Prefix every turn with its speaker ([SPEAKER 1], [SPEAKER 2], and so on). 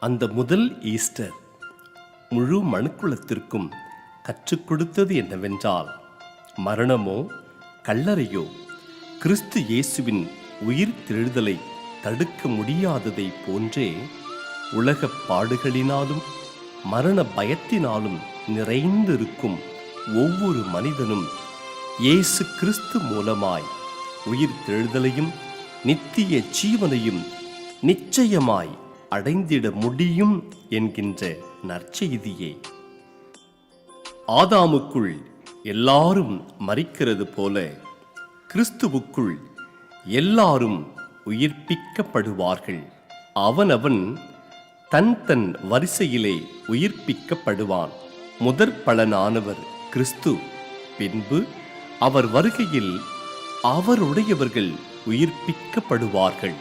[SPEAKER 1] அந்த முதல் ஈஸ்டர் முழு மனுக்குலத்திற்கும் கற்றுக் கொடுத்தது என்னவென்றால், மரணமோ கல்லறையோ கிறிஸ்து இயேசுவின் உயிர் தெழுதலை தடுக்க முடியாததை போன்றே உலகப் பாடுகளினாலும் மரண பயத்தினாலும் நிறைந்திருக்கும் ஒவ்வொரு மனிதனும் இயேசு கிறிஸ்து மூலமாய் உயிர் தெழுதலையும் நித்திய ஜீவனையும் நிச்சயமாய் அடைந்திட முடியும் என்கின்ற நற்செய்தியே. ஆதாமுக்குள் எல்லாரும் மரிக்கிறது போல கிறிஸ்துவுக்குள் எல்லாரும் உயிர்ப்பிக்கப்படுவார்கள். அவனவன் தன் தன் வரிசையிலே உயிர்ப்பிக்கப்படுவான். முதற் பலனானவர் கிறிஸ்து. பின்பு அவர் வருகையில் அவருடையவர்கள் உயிர்ப்பிக்கப்படுவார்கள்.